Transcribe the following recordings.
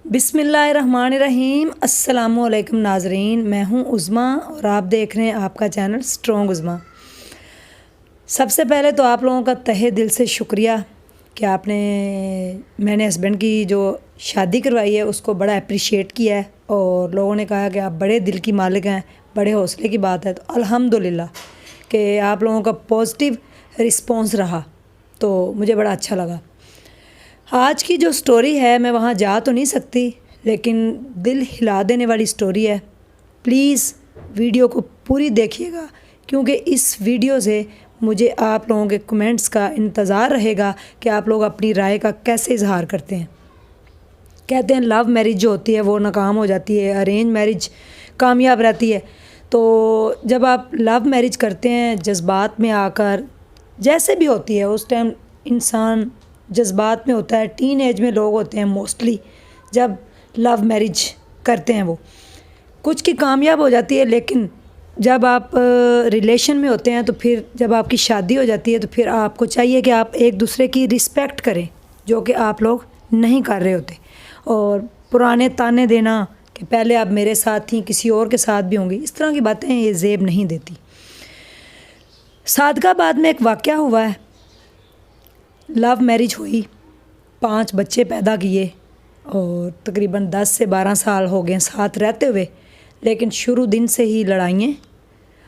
بسم اللہ الرحمن الرحیم۔ السلام علیکم ناظرین، میں ہوں عظمیٰ اور آپ دیکھ رہے ہیں آپ کا چینل اسٹرانگ عظمیٰ۔ سب سے پہلے تو آپ لوگوں کا تہہ دل سے شکریہ کہ میں نے ہسبینڈ کی جو شادی کروائی ہے اس کو بڑا اپریشیٹ کیا ہے اور لوگوں نے کہا کہ آپ بڑے دل کی مالک ہیں، بڑے حوصلے کی بات ہے۔ تو الحمدللہ کہ آپ لوگوں کا پازیٹیو رسپانس رہا تو مجھے بڑا اچھا لگا۔ آج کی جو سٹوری ہے میں وہاں جا تو نہیں سکتی، لیکن دل ہلا دینے والی سٹوری ہے۔ پلیز ویڈیو کو پوری دیکھیے گا، کیونکہ اس ویڈیو سے مجھے آپ لوگوں کے کمنٹس کا انتظار رہے گا کہ آپ لوگ اپنی رائے کا کیسے اظہار کرتے ہیں۔ کہتے ہیں لو میرج جو ہوتی ہے وہ ناکام ہو جاتی ہے، ارینج میرج کامیاب رہتی ہے۔ تو جب آپ لو میرج کرتے ہیں جذبات میں آ کر، جیسے بھی ہوتی ہے اس ٹائم انسان جذبات میں ہوتا ہے، ٹین ایج میں لوگ ہوتے ہیں موسٹلی جب لو میرج کرتے ہیں، وہ کچھ کی کامیاب ہو جاتی ہے، لیکن جب آپ ریلیشن میں ہوتے ہیں تو پھر جب آپ کی شادی ہو جاتی ہے تو پھر آپ کو چاہیے کہ آپ ایک دوسرے کی رسپیکٹ کریں، جو کہ آپ لوگ نہیں کر رہے ہوتے۔ اور پرانے تانے دینا کہ پہلے آپ میرے ساتھ تھیں کسی اور کے ساتھ بھی ہوں گی، اس طرح کی باتیں یہ زیب نہیں دیتی۔ صادقہ آباد میں ایک واقعہ ہوا ہے، لو میرج ہوئی، 5 بچے پیدا کیے اور تقریباً 10 سے 12 سال ہو گئے ساتھ رہتے ہوئے، لیکن شروع دن سے ہی لڑائیاں،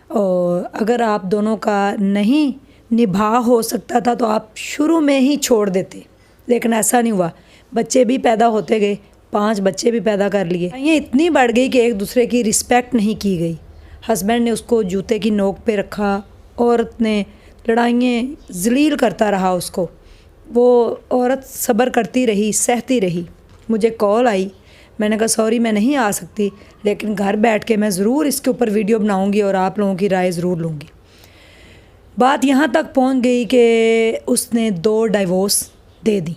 اور اگر آپ دونوں کا نہیں نبھا ہو سکتا تھا تو آپ شروع میں ہی چھوڑ دیتے، لیکن ایسا نہیں ہوا۔ بچے بھی پیدا ہوتے گئے، 5 بچے بھی پیدا کر لیے۔ یہ اتنی بڑھ گئی کہ ایک دوسرے کی رسپیکٹ نہیں کی گئی۔ ہسبینڈ نے اس کو جوتے کی نوک پہ رکھا، عورت نے لڑائیاں ذلیل کرتا رہا اس کو، وہ عورت صبر کرتی رہی، سہتی رہی۔ مجھے کال آئی، میں نے کہا سوری میں نہیں آ سکتی، لیکن گھر بیٹھ کے میں ضرور اس کے اوپر ویڈیو بناؤں گی اور آپ لوگوں کی رائے ضرور لوں گی۔ بات یہاں تک پہنچ گئی کہ اس نے 2 ڈائیورس دے دی،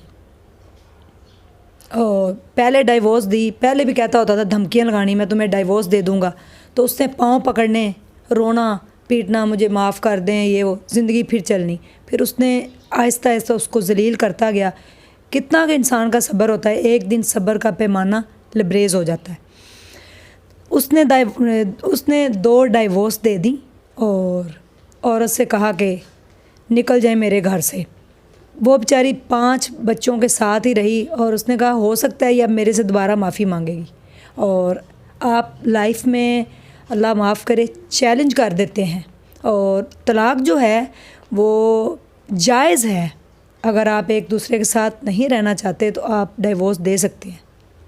اور پہلے ڈائیورس دی، پہلے بھی کہتا ہوتا تھا دھمکیاں لگانی میں تمہیں ڈائیورس دے دوں گا، تو اس نے پاؤں پکڑنے، رونا پیٹنا، مجھے معاف کر دیں، یہ وہ، زندگی پھر چلنی۔ پھر اس نے آہستہ آہستہ اس کو ذلیل کرتا گیا۔ کتنا کہ انسان کا صبر ہوتا ہے، ایک دن صبر کا پیمانہ لبریز ہو جاتا ہے۔ اس نے 2 ڈائیورس دے دی اور عورت سے کہا کہ نکل جائیں میرے گھر سے۔ وہ بیچاری 5 بچوں کے ساتھ ہی رہی، اور اس نے کہا ہو سکتا ہے یہ اب میرے سے دوبارہ معافی مانگے گی، اور آپ لائف میں اللہ معاف کرے چیلنج کر دیتے ہیں، اور طلاق جو ہے وہ جائز ہے۔ اگر آپ ایک دوسرے کے ساتھ نہیں رہنا چاہتے تو آپ ڈائیورس دے سکتے ہیں،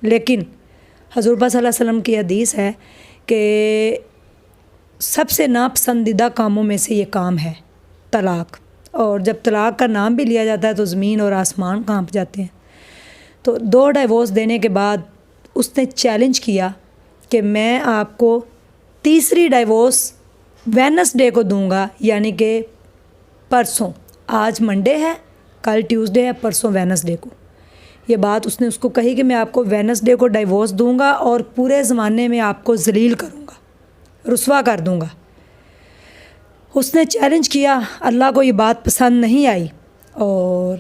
لیکن حضور پاک صلی اللہ علیہ وسلم کی حدیث ہے کہ سب سے ناپسندیدہ کاموں میں سے یہ کام ہے طلاق، اور جب طلاق کا نام بھی لیا جاتا ہے تو زمین اور آسمان کانپ جاتے ہیں۔ تو 2 ڈائیورس دینے کے بعد اس نے چیلنج کیا کہ میں آپ کو تیسری ڈائیورس وینسڈے کو دوں گا، یعنی کہ پرسوں، آج منڈے ہے، کل ٹیوزڈے ہے، پرسوں وینسڈے کو۔ یہ بات اس نے اس کو کہی کہ میں آپ کو وینسڈے کو ڈائیورس دوں گا اور پورے زمانے میں آپ کو ذلیل کروں گا، رسوا کر دوں گا۔ اس نے چیلنج کیا، اللہ کو یہ بات پسند نہیں آئی، اور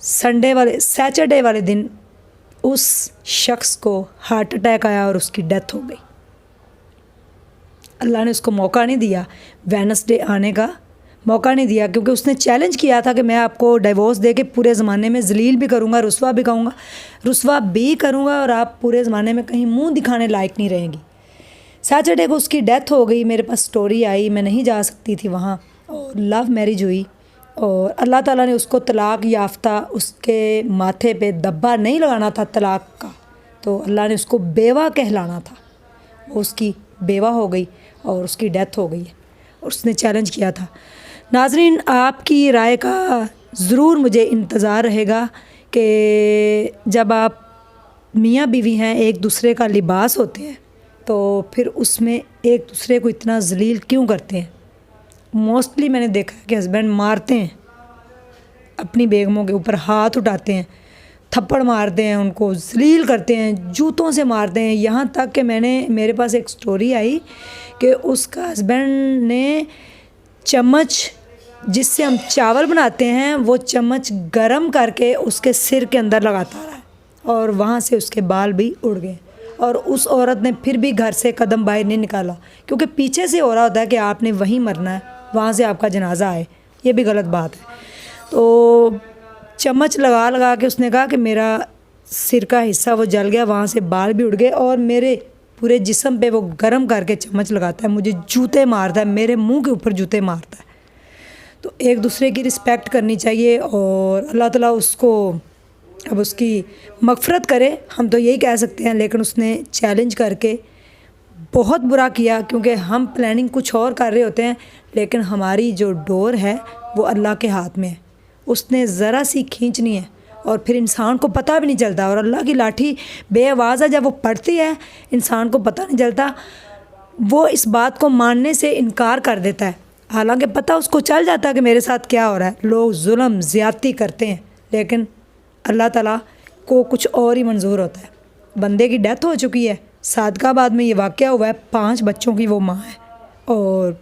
سیچرڈے والے دن اس شخص کو ہارٹ اٹیک آیا اور اس کی ڈیتھ ہو گئی۔ اللہ نے اس کو موقع نہیں دیا، وینسڈے آنے کا موقع نہیں دیا، کیونکہ اس نے چیلنج کیا تھا کہ میں آپ کو ڈائیورس دے کے پورے زمانے میں ذلیل بھی کروں گا، رسوا بھی کروں گا، اور آپ پورے زمانے میں کہیں منہ دکھانے لائق نہیں رہیں گی۔ سیٹرڈے کو اس کی ڈیتھ ہو گئی، میرے پاس سٹوری آئی، میں نہیں جا سکتی تھی وہاں، اور لو میرج ہوئی، اور اللہ تعالیٰ نے اس کو طلاق یافتہ، اس کے ماتھے پہ دبا نہیں لگانا تھا طلاق کا، تو اللہ نے اس کو بیوہ کہلانا تھا، وہ اس کی بیوہ ہو گئی اور اس کی ڈیتھ ہو گئی ہے، اور اس نے چیلنج کیا تھا۔ ناظرین، آپ کی رائے کا ضرور مجھے انتظار رہے گا کہ جب آپ میاں بیوی ہیں، ایک دوسرے کا لباس ہوتے ہیں، تو پھر اس میں ایک دوسرے کو اتنا ذلیل کیوں کرتے ہیں؟ موسٹلی میں نے دیکھا ہے کہ ہسبینڈ مارتے ہیں، اپنی بیگموں کے اوپر ہاتھ اٹھاتے ہیں، تھپڑ مارتے ہیں، ان کو ذلیل کرتے ہیں، جوتوں سے مارتے ہیں، یہاں تک کہ میرے پاس ایک سٹوری آئی کہ اس کا ہسبینڈ نے چمچ جس سے ہم چاول بناتے ہیں وہ چمچ گرم کر کے اس کے سر کے اندر لگاتا رہا، اور وہاں سے اس کے بال بھی اڑ گئے، اور اس عورت نے پھر بھی گھر سے قدم باہر نہیں نکالا، کیونکہ پیچھے سے ہو رہا ہوتا ہے کہ آپ نے وہیں مرنا ہے، وہاں سے آپ کا جنازہ آئے، یہ بھی غلط بات ہے۔ تو چمچ لگا لگا کے اس نے کہا کہ میرا سر کا حصہ وہ جل گیا، وہاں سے بال بھی اڑ گئے، اور میرے پورے جسم پہ وہ گرم کر کے چمچ لگاتا ہے، مجھے جوتے مارتا ہے، میرے منہ کے اوپر جوتے مارتا ہے۔ تو ایک دوسرے کی رسپیکٹ کرنی چاہیے، اور اللہ تعالیٰ اس کو اب اس کی مغفرت کرے، ہم تو یہی کہہ سکتے ہیں، لیکن اس نے چیلنج کر کے بہت برا کیا، کیونکہ ہم پلاننگ کچھ اور کر رہے ہوتے ہیں، لیکن ہماری جو ڈور ہے وہ اللہ کے ہاتھ میں ہے، اس نے ذرا سی کھینچنی ہے، اور پھر انسان کو پتہ بھی نہیں چلتا، اور اللہ کی لاٹھی بے آواز ہے، جب وہ پڑتی ہے انسان کو پتہ نہیں چلتا، وہ اس بات کو ماننے سے انکار کر دیتا ہے، حالانکہ پتہ اس کو چل جاتا ہے کہ میرے ساتھ کیا ہو رہا ہے۔ لوگ ظلم زیادتی کرتے ہیں، لیکن اللہ تعالیٰ کو کچھ اور ہی منظور ہوتا ہے۔ بندے کی ڈیتھ ہو چکی ہے، صادقہ آباد میں یہ واقعہ ہوا ہے، 5 بچوں کی وہ ماں ہے، اور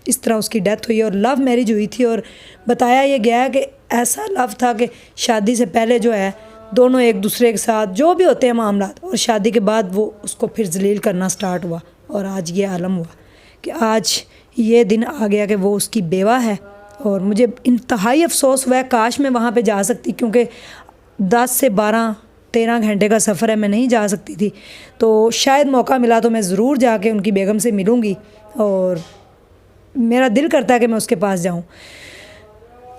اس طرح اس کی ڈیتھ ہوئی، اور لو میرج ہوئی تھی، اور بتایا یہ گیا ہے کہ ایسا لو تھا کہ شادی سے پہلے جو ہے دونوں ایک دوسرے کے ساتھ جو بھی ہوتے ہیں معاملات، اور شادی کے بعد وہ اس کو پھر ذلیل کرنا سٹارٹ ہوا، اور آج یہ عالم ہوا کہ آج یہ دن آ گیا کہ وہ اس کی بیوہ ہے، اور مجھے انتہائی افسوس ہوا ہے، کاش میں وہاں پہ جا سکتی، کیونکہ 10 سے 12-13 گھنٹے کا سفر ہے، میں نہیں جا سکتی تھی، تو شاید موقع ملا تو میں ضرور جا کے ان کی بیگم سے ملوں گی، اور میرا دل کرتا ہے کہ میں اس کے پاس جاؤں۔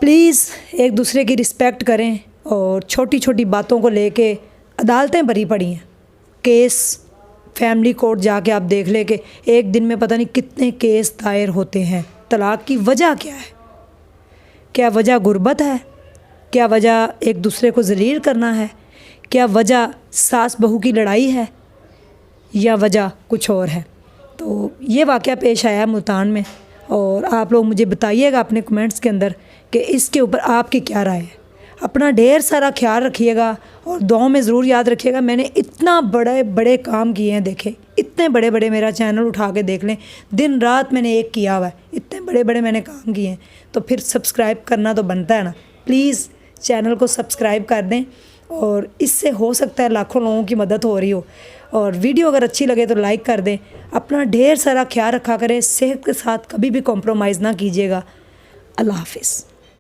پلیز ایک دوسرے کی رسپیکٹ کریں، اور چھوٹی چھوٹی باتوں کو لے کے عدالتیں بھری پڑی ہیں، کیس فیملی کورٹ جا کے آپ دیکھ لیں کہ ایک دن میں پتہ نہیں کتنے کیس دائر ہوتے ہیں۔ طلاق کی وجہ کیا ہے؟ کیا وجہ غربت ہے؟ کیا وجہ ایک دوسرے کو ذلیل کرنا ہے؟ کیا وجہ ساس بہو کی لڑائی ہے؟ یا وجہ کچھ اور ہے؟ تو یہ واقعہ پیش آیا ملتان میں، اور آپ لوگ مجھے بتائیے گا اپنے کمنٹس کے اندر کہ اس کے اوپر آپ کی کیا رائے ہے۔ اپنا ڈھیر سارا خیال رکھیے گا، اور دعاؤں میں ضرور یاد رکھیے گا۔ میں نے اتنا بڑے بڑے کام کیے ہیں، دیکھے اتنے بڑے بڑے، میرا چینل اٹھا کے دیکھ لیں، دن رات میں نے ایک کیا ہوا ہے، اتنے بڑے بڑے میں نے کام کیے ہیں، تو پھر سبسکرائب کرنا تو بنتا ہے نا۔ پلیز چینل کو سبسکرائب کر دیں، اور اس سے ہو سکتا ہے لاکھوں لوگوں کی مدد ہو رہی ہو، اور ویڈیو اگر اچھی لگے تو لائک کر دیں۔ اپنا ڈھیر سارا خیال رکھا کریں، صحت کے ساتھ کبھی بھی کمپرومائز نہ کیجیے گا۔ اللہ حافظ۔